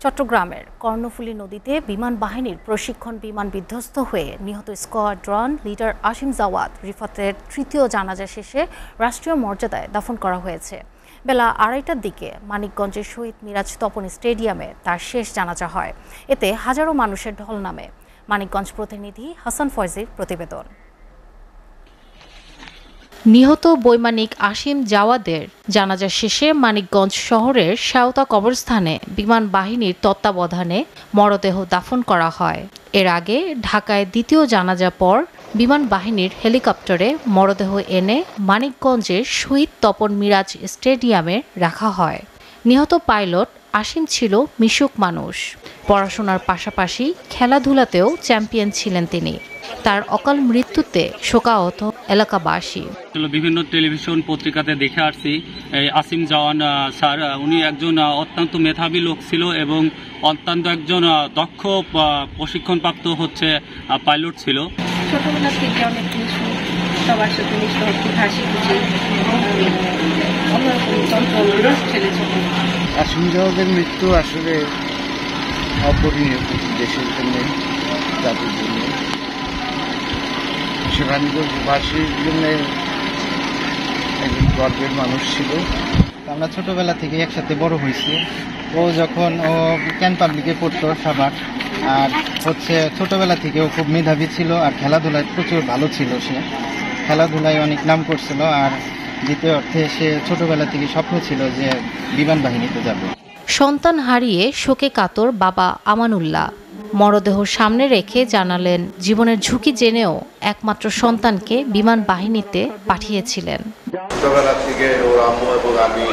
চট্টগ্রামের কর্ণফুলী নদীতে বিমান বাহিনীর প্রশিক্ষণ বিমান বিধ্বস্ত হয়ে নিহত স্কোয়াড্রন লিডার আসিম জাওয়াদ রিফাতের তৃতীয় জানাজা শেষে রাষ্ট্রীয় মর্যাদায় দাফন করা হয়েছে। বেলা 2:30টার দিকে মানিকগঞ্জের শহীদ মিরাজ তপন স্টেডিয়ামে তার শেষ জানাজা হয়। এতে হাজারো মানুষের ঢল নামে। মানিকগঞ্জ প্রতিনিধি হাসান ফয়জির প্রতিবেদন। নিহত বৈমানিক আসিম জাওয়াদের জানাজা শেষে মানিকগঞ্জ শহরের শাওতা কবরস্থানে বিমান বাহিনীর তত্ত্বাবধানে মরদেহ দাফন করা হয়। এর আগে ঢাকায় দ্বিতীয় জানাজা পর বিমান বাহিনীর হেলিকপ্টারে মরদেহ এনে মানিকগঞ্জের শহীদ তপন মিরাজ স্টেডিয়ামে রাখা হয়। নিহত পাইলট আসিম ছিল মিশুক মানুষ। পড়াশোনার পাশাপাশি খেলাধুলাতেও চ্যাম্পিয়ন ছিলেন তিনি। তার অকাল মৃত্যুতে শোকাহত এলাকাবাসী। বিভিন্ন টেলিভিশন পত্রিকাতে দেখে আসছি আসিম জাওয়ান স্যার উনি একজন অত্যন্ত মেধাবী লোক ছিল এবং অত্যন্ত একজন দক্ষ প্রশিক্ষণপ্রাপ্ত পাইলট ছিল। ছোটবেলা থেকে অনেক কিছু সবার সাথে মিশতে হচ্ছে, হাসি খুশি ছেলে ছিল। আসিম জাওয়াদের মৃত্যু আসলে অপূরণীয় দেশের জন্য, জাতির জন্য, সেখানবাসীর জন্য একজন গর্বের মানুষ ছিল। আমরা ছোটবেলা থেকে একসাথে বড় হয়েছি। ও যখন ও ক্যান পাবলিকে পড়তো সবার, আর ছোটবেলা থেকে ও খুব মেধাবী ছিল আর খেলাধুলায় প্রচুর ভালো ছিল। সে খেলাধুলায় অনেক নাম করছিল। আর দ্বিতীয় অর্থে সে ছোটবেলা থেকে স্বপ্ন ছিল যে বিমান বাহিনীতে যাবে। সন্তান হারিয়ে শোকে কাতর বাবা আমানুল্লাহ মরদেহ সামনে রেখে জানালেন, জীবনের ঝুঁকি জেনেও একমাত্র সন্তানকে বিমান বাহিনীতে পাঠিয়েছিলেন। ছোটবেলা থেকে ওর আম্মু এবং আমি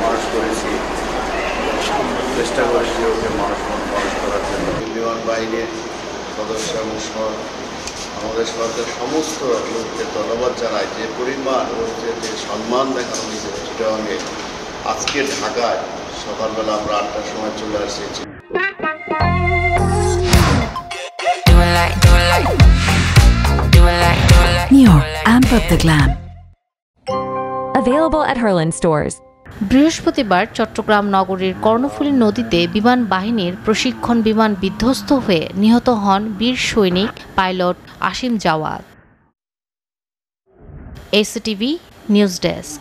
মানুষ করেছি, চেষ্টা করেছি ওকে মানুষ করার জন্য। বিমান বাহিনীর সদস্য এবং আমাদের সরকার সমস্ত লোককে ধন্যবাদ জানায় যে পরিমাণ যে সম্মান দেখানো হয়েছে চিটাগাঙে। আজকে ঢাকায় সকালবেলা আমরা 8টার সময় চলে এসেছি। New Amp of the Glam. Available at Herland stores. বৃহস্পতিবার চট্টগ্রাম নগরীর কর্ণফুলী নদীতে বিমান বাহিনীর প্রশিক্ষণ বিমান বিধ্বস্ত হয়ে নিহত হন বীর সৈনিক pilot Asim Jawad. STV news desk.